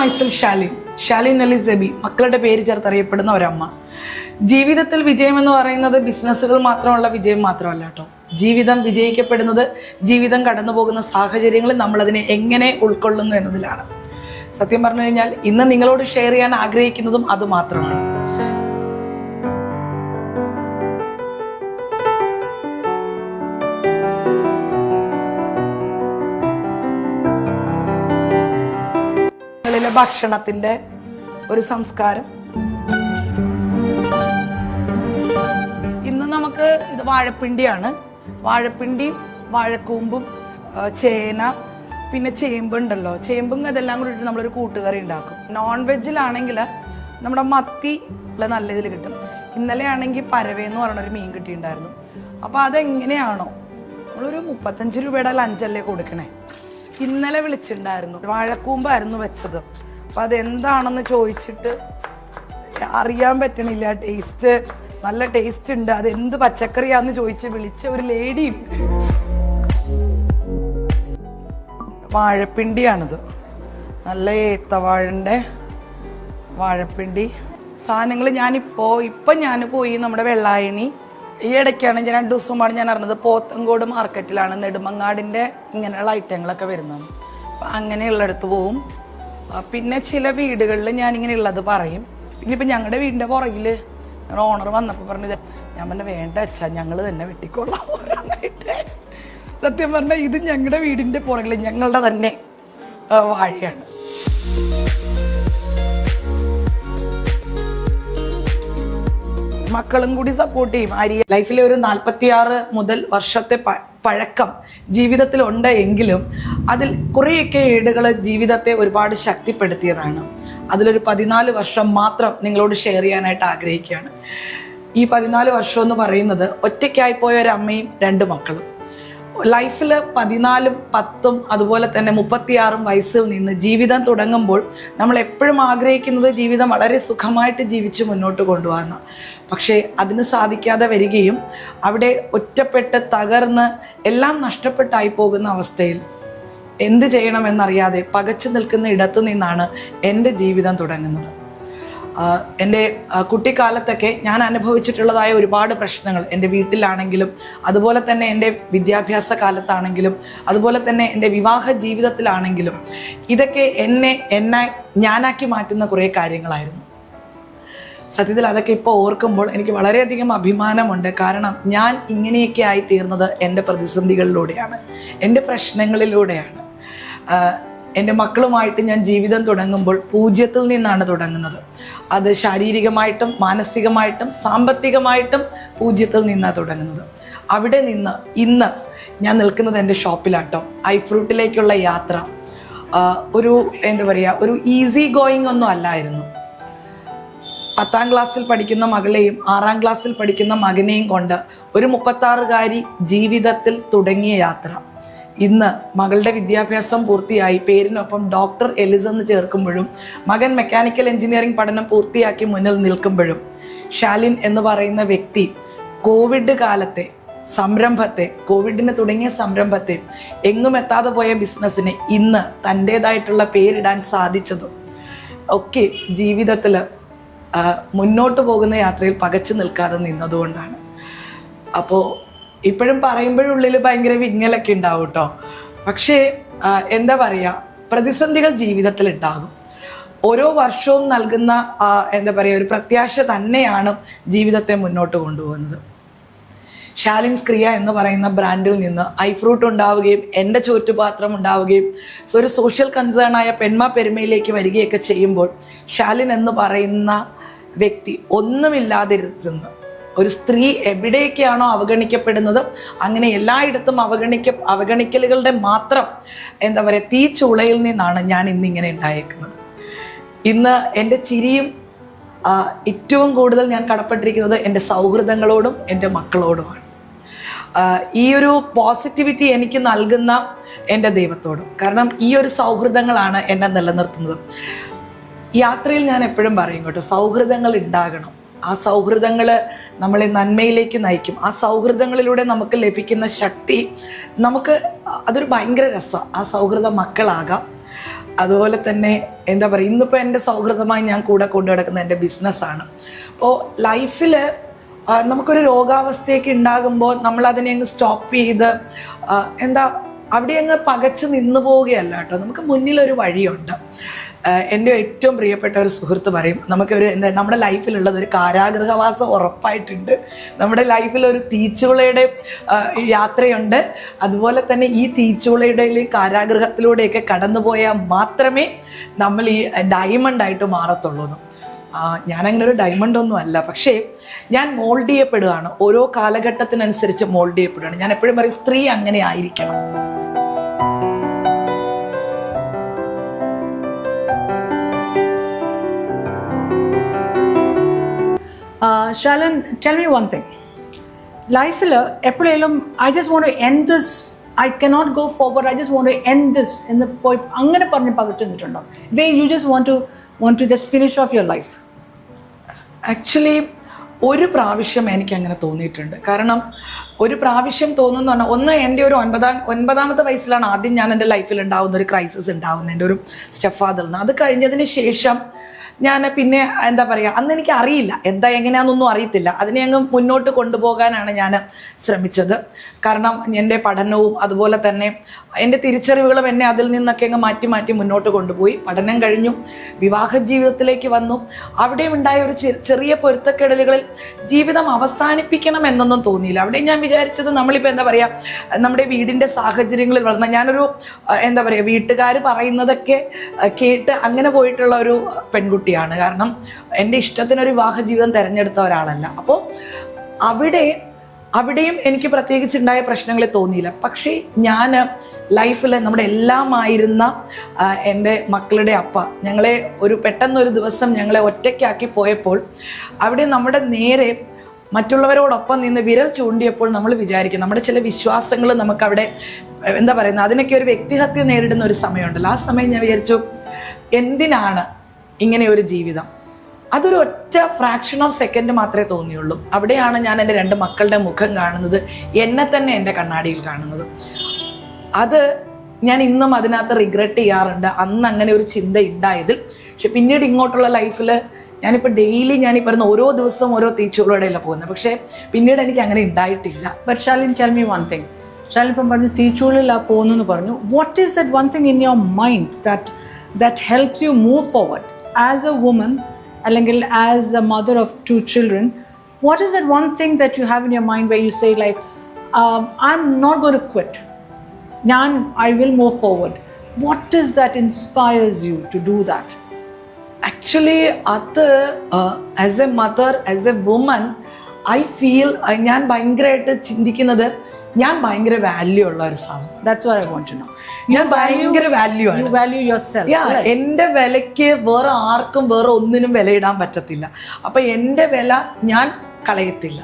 Myself Shaalin Ali SEBI, മക്കളുടെ പേര് ചേർത്തറിയപ്പെടുന്ന ഒരമ്മ. ജീവിതത്തിൽ വിജയം എന്ന് പറയുന്നത് ബിസിനസ്സുകൾ മാത്രമുള്ള വിജയം മാത്രമല്ല കേട്ടോ. ജീവിതം വിജയിക്കപ്പെടുന്നത് ജീവിതം കടന്നു പോകുന്ന സാഹചര്യങ്ങളിൽ നമ്മളതിനെ എങ്ങനെ ഉൾക്കൊള്ളുന്നു എന്നതിലാണ്. സത്യം പറഞ്ഞു കഴിഞ്ഞാൽ ഇന്ന് നിങ്ങളോട് ഷെയർ ചെയ്യാൻ ആഗ്രഹിക്കുന്നതും അത് മാത്രമാണ്. ഭക്ഷണത്തിന്റെ ഒരു സംസ്കാരം. ഇന്ന് നമുക്ക് ഇത് വാഴപ്പിണ്ടിയാണ്. വാഴപ്പിണ്ടിയും വാഴക്കൂമ്പും ചേന പിന്നെ ചേമ്പുണ്ടല്ലോ, ചേമ്പും ഇതെല്ലാം കൂടി ഇട്ട് നമ്മളൊരു കൂട്ടുകറി ഉണ്ടാക്കും. നോൺ വെജിലാണെങ്കിൽ നമ്മുടെ മത്തി നല്ല ഇതിൽ കിട്ടും. ഇന്നലെ ആണെങ്കിൽ പരവേന്ന് പറഞ്ഞൊരു മീൻ കിട്ടിയിട്ടുണ്ടായിരുന്നു. അപ്പോൾ അതെങ്ങനെയാണോ നമ്മളൊരു 35 രൂപയുടെ ലഞ്ചല്ലേ കൊടുക്കണേ. ഇന്നലെ വിളിച്ചിട്ടുണ്ടായിരുന്നു, വാഴക്കൂമ്പായിരുന്നു വെച്ചത്. അപ്പം അതെന്താണെന്ന് ചോദിച്ചിട്ട് അറിയാൻ പറ്റണില്ല. ടേസ്റ്റ് നല്ല ടേസ്റ്റ് ഉണ്ട്, അതെന്ത് പച്ചക്കറിയാന്ന് ചോദിച്ച് വിളിച്ച ഒരു ലേഡി ഉണ്ട്. വാഴപ്പിണ്ടിയാണിത്, നല്ല ഏത്തവാഴൻ്റെ വാഴപ്പിണ്ടി സാധനങ്ങൾ. ഇപ്പം ഞാൻ പോയി നമ്മുടെ വെള്ളായണി, ഈ ഇടയ്ക്കാണ് ഞാൻ 2 ദിവസം മുമ്പാണ് ഞാൻ അറിഞ്ഞത്, പോത്തങ്കോട് മാർക്കറ്റിലാണ് നെടുമങ്ങാടിൻ്റെ ഇങ്ങനെയുള്ള ഐറ്റങ്ങളൊക്കെ വരുന്നത്. അപ്പം അങ്ങനെയുള്ളടത്ത് പോവും. പിന്നെ ചില വീടുകളിൽ ഞാനിങ്ങനെ ഉള്ളത് പറയും. പിന്നെ ഇപ്പം ഞങ്ങളുടെ വീടിൻ്റെ പുറകിൽ ഓണർ വന്നപ്പോൾ പറഞ്ഞത്, ഞാൻ പറഞ്ഞ വേണ്ട അച്ഛാ, ഞങ്ങൾ തന്നെ വെട്ടിക്കൊള്ളാം ഓരോന്നായിട്ട്. സത്യം പറഞ്ഞാൽ ഇത് ഞങ്ങളുടെ വീടിൻ്റെ പുറകിൽ ഞങ്ങളുടെ തന്നെ വാഴയാണ്. മക്കളും കൂടി സപ്പോർട്ട് ചെയ്യും. ലൈഫിലെ ഒരു 46 മുതൽ വർഷത്തെ പഴക്കം ജീവിതത്തിൽ ഉണ്ട് എങ്കിലും അതിൽ കുറേയൊക്കെ ഏടുകൾ ജീവിതത്തെ ഒരുപാട് ശക്തിപ്പെടുത്തിയതാണ്. അതിലൊരു 14 വർഷം മാത്രം നിങ്ങളോട് ഷെയർ ചെയ്യാനായിട്ട് ആഗ്രഹിക്കുകയാണ്. ഈ 14 വർഷം എന്ന് പറയുന്നത് ഒറ്റയ്ക്കായി പോയ ഒരു അമ്മയും 2 മക്കളും. ലൈഫിൽ 14ഉം 10ഉം അതുപോലെ തന്നെ 36 വയസ്സിൽ നിന്ന് ജീവിതം തുടങ്ങുമ്പോൾ നമ്മൾ എപ്പോഴും ആഗ്രഹിക്കുന്നത് ജീവിതം വളരെ സുഖമായിട്ട് ജീവിച്ച് മുന്നോട്ട് കൊണ്ടുപോകാൻ. പക്ഷേ അതിന് സാധിക്കാതെ വരികയും അവിടെ ഒറ്റപ്പെട്ട് തകർന്ന് എല്ലാം നഷ്ടപ്പെട്ടായി പോകുന്ന അവസ്ഥയിൽ എന്ത് ചെയ്യണമെന്നറിയാതെ പകച്ചു നിൽക്കുന്ന ഇടത്തു നിന്നാണ് എൻ്റെ ജീവിതം തുടങ്ങുന്നത്. എൻ്റെ കുട്ടിക്കാലത്തൊക്കെ ഞാൻ അനുഭവിച്ചിട്ടുള്ളതായ ഒരുപാട് പ്രശ്നങ്ങൾ എൻ്റെ വീട്ടിലാണെങ്കിലും അതുപോലെ തന്നെ എൻ്റെ വിദ്യാഭ്യാസ കാലത്താണെങ്കിലും അതുപോലെ തന്നെ എൻ്റെ വിവാഹ ജീവിതത്തിലാണെങ്കിലും ഇതൊക്കെ എന്നെ ഞാനാക്കി മാറ്റുന്ന കുറേ കാര്യങ്ങളായിരുന്നു. സത്യത്തിൽ അതൊക്കെ ഇപ്പോൾ ഓർക്കുമ്പോൾ എനിക്ക് വളരെയധികം അഭിമാനമുണ്ട്. കാരണം ഞാൻ ഇങ്ങനെയൊക്കെ ആയി തീർന്നത് എൻ്റെ പ്രതിസന്ധികളിലൂടെയാണ്, എൻ്റെ പ്രശ്നങ്ങളിലൂടെയാണ്. എൻ്റെ മക്കളുമായിട്ട് ഞാൻ ജീവിതം തുടങ്ങുമ്പോൾ 0 നിന്നാണ് തുടങ്ങുന്നത്. അത് ശാരീരികമായിട്ടും മാനസികമായിട്ടും സാമ്പത്തികമായിട്ടും 0 നിന്നാണ് തുടങ്ങുന്നത്. അവിടെ നിന്ന് ഇന്ന് ഞാൻ നിൽക്കുന്നത് എൻ്റെ ഷോപ്പിലാട്ടോ. ഐഫ്രൂട്ടിലേക്കുള്ള യാത്ര ഒരു ഈസി ഗോയിങ് ഒന്നും അല്ലായിരുന്നു. 10ാം ക്ലാസ്സിൽ പഠിക്കുന്ന മകളെയും 6ാം ക്ലാസ്സിൽ പഠിക്കുന്ന മകനെയും കൊണ്ട് ഒരു 36കാരി ജീവിതത്തിൽ തുടങ്ങിയ യാത്ര ഇന്ന് മകളുടെ വിദ്യാഭ്യാസം പൂർത്തിയായി പേരിനൊപ്പം ഡോക്ടർ എലിസ എന്ന് ചേർക്കുമ്പോഴും മകൻ മെക്കാനിക്കൽ എഞ്ചിനീയറിംഗ് പഠനം പൂർത്തിയാക്കി മുന്നിൽ നിൽക്കുമ്പോഴും ഷാലിൻ എന്ന് പറയുന്ന വ്യക്തി കോവിഡ് കാലത്തെ സംരംഭത്തെ, കോവിഡിന് തുടങ്ങിയ സംരംഭത്തെ, എങ്ങും എത്താതെ പോയ ബിസിനസ്സിനെ ഇന്ന് തൻ്റേതായിട്ടുള്ള പേരിടാൻ സാധിച്ചതും ഒക്കെ ജീവിതത്തിൽ മുന്നോട്ട് പോകുന്ന യാത്രയിൽ പകച്ചു നിൽക്കാതെ നിന്നതുകൊണ്ടാണ്. അപ്പോൾ ഇപ്പോഴും പറയുമ്പോഴുള്ളിൽ ഭയങ്കര വിങ്ങലൊക്കെ ഉണ്ടാവും കേട്ടോ. പക്ഷേ എന്താ പറയുക, പ്രതിസന്ധികൾ ജീവിതത്തിൽ ഉണ്ടാകും. ഓരോ വർഷവും നൽകുന്ന ഒരു പ്രത്യാശ തന്നെയാണ് ജീവിതത്തെ മുന്നോട്ട് കൊണ്ടുപോകുന്നത്. ഷാലിൻസ് ക്രിയ എന്ന് പറയുന്ന ബ്രാൻഡിൽ നിന്ന് ഐഫ്രൂട്ട് ഉണ്ടാവുകയും എൻ്റെ ചോറ്റുപാത്രം ഉണ്ടാവുകയും ഒരു സോഷ്യൽ കൺസേൺ ആയ പെൺമ പെരുമയിലേക്ക് വരികയൊക്കെ ചെയ്യുമ്പോൾ ഷാലിൻ എന്ന് പറയുന്ന വ്യക്തി ഒന്നുമില്ലാതിരുന്ന് ഒരു സ്ത്രീ എവിടെയൊക്കെയാണോ അവഗണിക്കപ്പെടുന്നത് അങ്ങനെ എല്ലായിടത്തും അവഗണിക്കലുകളുടെ മാത്രം തീച്ചുളയിൽ നിന്നാണ് ഞാൻ ഇന്നിങ്ങനെ ഉണ്ടായേക്കുന്നത്. ഇന്ന് എൻ്റെ ചിരിയും ഏറ്റവും കൂടുതൽ ഞാൻ കടപ്പെട്ടിരിക്കുന്നത് എൻ്റെ സൗഹൃദങ്ങളോടും എൻ്റെ മക്കളോടുമാണ്. ഈ ഒരു പോസിറ്റിവിറ്റി എനിക്ക് നൽകുന്ന എൻ്റെ ദൈവത്തോടും. കാരണം ഈ ഒരു സൗഹൃദങ്ങളാണ് എന്നെ നിലനിർത്തുന്നത്. യാത്രയിൽ ഞാൻ എപ്പോഴും പറയും കേട്ടോ, സൗഹൃദങ്ങൾ ഉണ്ടാകണം. ആ സൗഹൃദങ്ങൾ നമ്മളെ നന്മയിലേക്ക് നയിക്കും. ആ സൗഹൃദങ്ങളിലൂടെ നമുക്ക് ലഭിക്കുന്ന ശക്തി അതൊരു ഭയങ്കര രസമാണ്. ആ സൗഹൃദ മക്കളാകാം, അതുപോലെ തന്നെ എന്താ പറയുക, ഇന്നിപ്പോൾ എൻ്റെ സൗഹൃദമായി ഞാൻ കൂടെ കൊണ്ടു നടക്കുന്ന എൻ്റെ ബിസിനസ്സാണ്. അപ്പോൾ ലൈഫിൽ നമുക്കൊരു രോഗാവസ്ഥയൊക്കെ ഉണ്ടാകുമ്പോൾ നമ്മളതിനെ അങ്ങ് സ്റ്റോപ്പ് ചെയ്ത് അവിടെ അങ്ങ് പകച്ച് നിന്നു പോവുകയല്ല കേട്ടോ. നമുക്ക് മുന്നിലൊരു വഴിയുണ്ട്. എൻ്റെ ഏറ്റവും പ്രിയപ്പെട്ട ഒരു സുഹൃത്ത് പറയും, നമുക്കൊരു നമ്മുടെ ലൈഫിലുള്ളത് ഒരു കാരാഗൃഹവാസം ഉറപ്പായിട്ടുണ്ട്. നമ്മുടെ ലൈഫിലൊരു തീച്ചുളയുടെ യാത്രയുണ്ട്. അതുപോലെ തന്നെ ഈ തീച്ചുളയുടെ കാരാഗൃഹത്തിലൂടെയൊക്കെ കടന്നു പോയാൽ മാത്രമേ നമ്മൾ ഈ ഡയമണ്ടായിട്ട് മാറത്തുള്ളൂ. ഞാനങ്ങനെ ഒരു ഡയമണ്ട് ഒന്നും അല്ല, പക്ഷേ ഞാൻ മോൾഡ് ചെയ്യപ്പെടുകയാണ്. ഓരോ കാലഘട്ടത്തിനനുസരിച്ച് മോൾഡ് ചെയ്യപ്പെടുകയാണ്. ഞാൻ എപ്പോഴും പറയും, സ്ത്രീ അങ്ങനെ ആയിരിക്കണം. Shalan, tell me one thing. Life എപ്പോഴേലും I just want to end this, I cannot go forward, I just want to end this എന്ന് പോയി അങ്ങനെ പറഞ്ഞ് പകച്ചുന്നിട്ടുണ്ടോ? Where you just want to just finish off your life? Actually ഒരു പ്രാവശ്യം എനിക്ക് അങ്ങനെ തോന്നിയിട്ടുണ്ട്. കാരണം ഒരു പ്രാവശ്യം തോന്നുന്നു പറഞ്ഞാൽ, ഒന്ന് എൻ്റെ ഒരു ഒൻപതാമത്തെ വയസ്സിലാണ് ആദ്യം ഞാൻ എൻ്റെ ലൈഫിൽ ഉണ്ടാകുന്ന ഒരു ക്രൈസിസ് ഉണ്ടാകുന്നത്, എൻ്റെ ഒരു സ്റ്റെപ്പ് ഫാദറിന്. അത് കഴിഞ്ഞതിന് ശേഷം ഞാൻ പിന്നെ എന്താ പറയുക, അന്ന് എനിക്ക് അറിയില്ല എങ്ങനെയാണെന്നൊന്നും അറിയത്തില്ല. അതിനെ അങ്ങ് മുന്നോട്ട് കൊണ്ടുപോകാനാണ് ഞാൻ ശ്രമിച്ചത്. കാരണം എൻ്റെ പഠനവും അതുപോലെ തന്നെ എൻ്റെ തിരിച്ചറിവുകളും എന്നെ അതിൽ നിന്നൊക്കെ അങ്ങ് മാറ്റി മാറ്റി മുന്നോട്ട് കൊണ്ടുപോയി. പഠനം കഴിഞ്ഞു, വിവാഹ ജീവിതത്തിലേക്ക് വന്നു. അവിടെ ഉണ്ടായ ഒരു ചെറിയ പൊരുത്തക്കെടലുകളിൽ ജീവിതം അവസാനിപ്പിക്കണം എന്നൊന്നും തോന്നിയില്ല. അവിടെ ഞാൻ വിചാരിച്ചത്, നമ്മളിപ്പോൾ എന്താ പറയുക, നമ്മുടെ വീടിൻ്റെ സാഹചര്യങ്ങളിൽ വളർന്ന ഞാനൊരു എന്താ പറയുക, വീട്ടുകാർ പറയുന്നതൊക്കെ കേട്ട് അങ്ങനെ പോയിട്ടുള്ള ഒരു പെൺകുട്ടി. കാരണം എൻ്റെ ഇഷ്ടത്തിനൊരു വിവാഹ ജീവിതം തിരഞ്ഞെടുത്ത ഒരാളല്ല. അപ്പോൾ അവിടെയും എനിക്ക് പ്രത്യേകിച്ചുണ്ടായ പ്രശ്നങ്ങളെ തോന്നിയില്ല. പക്ഷേ ഞാൻ ലൈഫിൽ നമ്മുടെ എല്ലാമായിരുന്ന എൻ്റെ മക്കളുടെ അപ്പ ഞങ്ങളെ പെട്ടെന്നൊരു ദിവസം ഞങ്ങളെ ഒറ്റയ്ക്കാക്കി പോയപ്പോൾ അവിടെ നമ്മുടെ നേരെ മറ്റുള്ളവരോടൊപ്പം നിന്ന് വിരൽ ചൂണ്ടിയപ്പോൾ നമ്മൾ വിചാരിക്കും, നമ്മുടെ ചില വിശ്വാസങ്ങൾ നമുക്കവിടെ എന്താ പറയുന്നത്, അതിനൊക്കെ ഒരു വ്യക്തിഹത്യ നേരിടുന്ന ഒരു സമയമുണ്ടല്ലോ. ആ സമയം ഞാൻ വിചാരിച്ചു, എന്തിനാണ് ഇങ്ങനെ ഒരു ജീവിതം? അതൊരു ഒറ്റ ഫ്രാക്ഷൻ ഓഫ് സെക്കൻഡ് മാത്രമേ തോന്നിയുള്ളൂ. അവിടെയാണ് ഞാൻ എൻ്റെ 2 മക്കളുടെ മുഖം കാണുന്നത്, എന്നെ തന്നെ എൻ്റെ കണ്ണാടിയിൽ കാണുന്നത്. അത് ഞാൻ ഇന്നും അതിനകത്ത് റിഗ്രറ്റ് ചെയ്യാറുണ്ട്, അന്ന് അങ്ങനെ ഒരു ചിന്ത ഉണ്ടായതിൽ. പക്ഷെ പിന്നീട് ഇങ്ങോട്ടുള്ള ലൈഫിൽ ഞാനിപ്പോൾ ഡെയിലി പറയുന്ന ഓരോ ദിവസവും ഓരോ തീച്ചുളയോടെയല്ല പോകുന്നത്. പക്ഷേ പിന്നീട് എനിക്ക് അങ്ങനെ ഉണ്ടായിട്ടില്ല. But Shalin, tell me one thing. Shalin ഇപ്പം പറഞ്ഞു തീച്ചുളിലാ പോകുന്നു പറഞ്ഞു. What is that one thing in your mind that helps you move forward as a woman, അല്ലെങ്കിൽ as a mother of 2 children? What is that one thing that you have in your mind where you say like, I'm not going to quit, I will move forward? What is that inspires you to do that? Actually അത് as a mother, as a woman, I feel ഞാൻ ഭയങ്കരമായിട്ട് ചിന്തിക്കുന്നത്, ഞാൻ ഭയങ്കര value ഉള്ള ഒരു സാധനം. That's what I want to know. ഞാൻ ഭയങ്കര വാല്യൂ ആണ്. You value yourself. എൻ്റെ വിലയ്ക്ക് വേറെ ആർക്കും വേറെ ഒന്നിനും വിലയിടാൻ പറ്റത്തില്ല. അപ്പം എൻ്റെ വില ഞാൻ കളയത്തില്ല.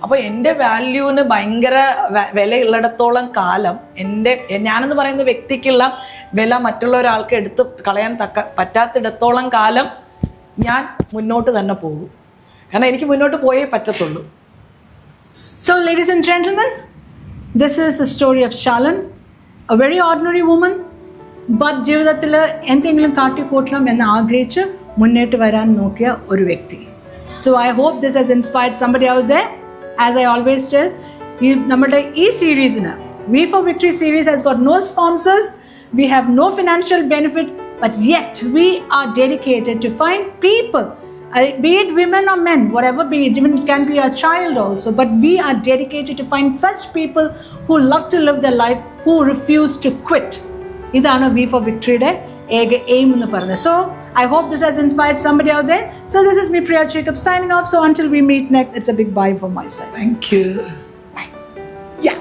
അപ്പോൾ എൻ്റെ വാല്യൂവിന് ഭയങ്കര വിലയുള്ളിടത്തോളം കാലം ഞാനെന്ന് പറയുന്ന വ്യക്തിക്കുള്ള വില മറ്റുള്ള ഒരാൾക്ക് എടുത്ത് കളയാൻ പറ്റാത്തിടത്തോളം കാലം ഞാൻ മുന്നോട്ട് തന്നെ പോകും. കാരണം എനിക്ക് മുന്നോട്ട് പോയേ പറ്റത്തുള്ളൂ. So ladies and gentlemen, this is the story of Shalan, a very ordinary woman, but ജീവിതത്തിൽ എന്തെങ്കിലും കാട്ടിക്കൂട്ടണം എന്ന് ആഗ്രഹിച്ച് മുന്നേറ്റ് വരാൻ നോക്കിയ ഒരു വ്യക്തി. So I hope this has inspired somebody out there. As I always tell, നമ്മുടെ ഈ സീരീസിന് We for Victory series has got no sponsors, we have no financial benefit, but yet we are dedicated to find people, be it women or men, whatever be it, even it can be a child also, but we are dedicated to find such people who love to live their life, who refuse to quit. ഇതാണ് We for Victory യുടെ aim എന്ന് പറയുന്നത്. So I hope this has inspired somebody out there. So this is me, Priya Jacob, signing off. So until we meet next, it's a big bye from my side. Thank you. Bye. Yeah.